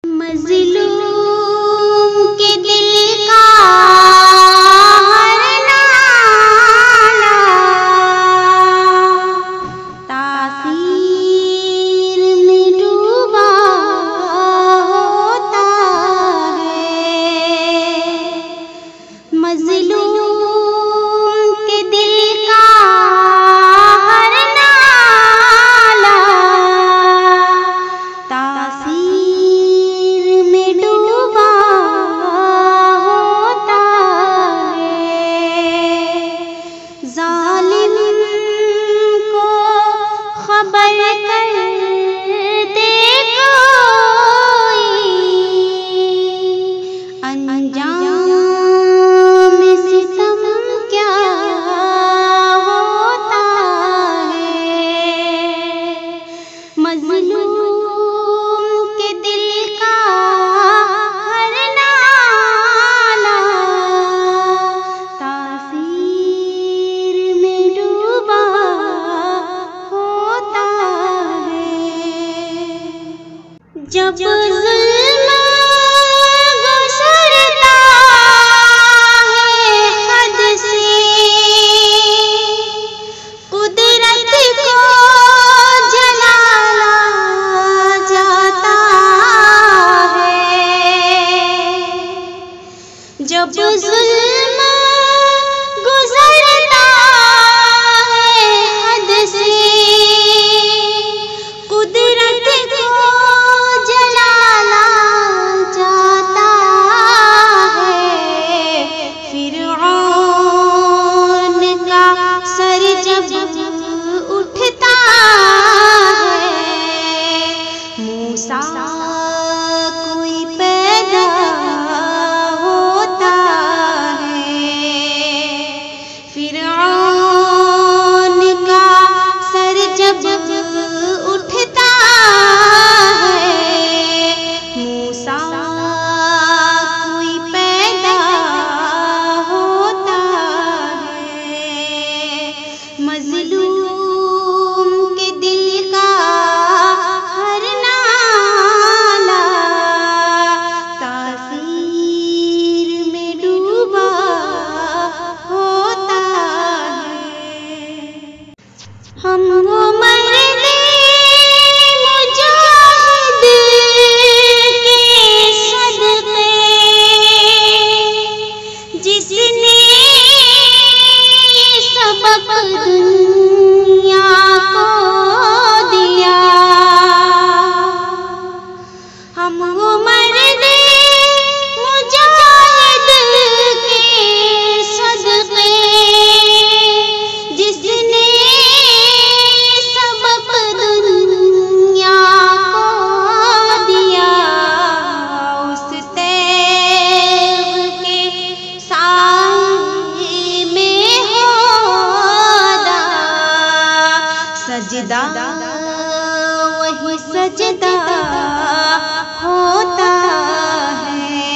मज़लूम के दिल का हर नाला तासीर में डूबा होता है। मज़लूम के दिल का हर नाला तासीर में डूबा होता है। ज़ालिम को खबर कर दे कोई अंजाम सितम क्या होता है। मज़लूम के दिल का हर नाला तासीर में डूबा होता है। जब ज़ुल्म गुज़रता है हद से कुदरत को जलाला जाता है। जब ज़ुल्म गुज़रता है हद से कुदरत को जलाला जाता है। फ़िरऔन का सर जब उठता है, मूसा कोई पैदा होता है। फ़िरऔन का सर जब उठता है, मूसा कोई पैदा होता है। मज़लूम के दिल का हर नाला तासीर में डूबा होता है। हम वो मर्द मुजाहिद के सदक़े जिसने सबक दुनिया को दिया। हम वो मर्द मुजाहिद के सदक़े जिसने सबक दुनिया को दिया। उस तैब के साए में होदा सजदा वही सजदा होता है।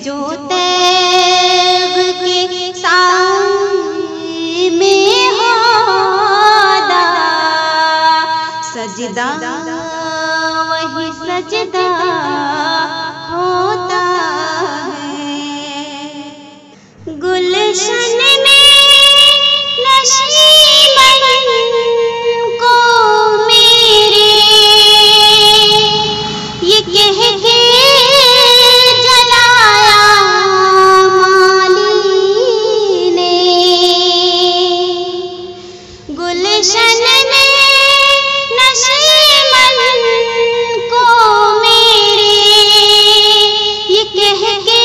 जो तैब के साए में होदा सजदा वही सजदा होता है। गुलशन में नशीमन को मेरे ये कह के जलाया माली ने। गुलशन में नशीमन को मेरे ये कह के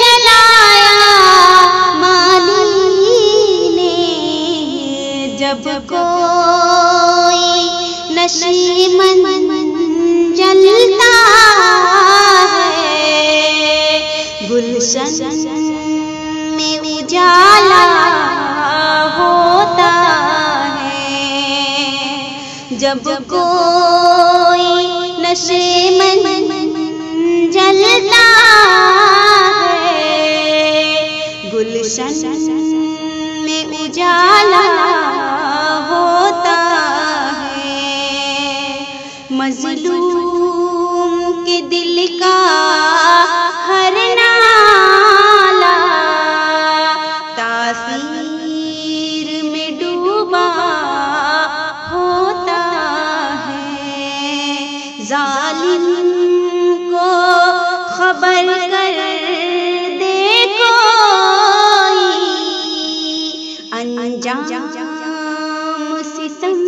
जलाया माली ने। जब कोई नशीमन जलता है, गुलशन में उजाला होता है। जब कोई नशीमन जलता है, गुलशन में उजाला होता है। मज़लूम तासीर में डूबा होता है। जालिम को खबर कर दे कोई, अंजाम सितम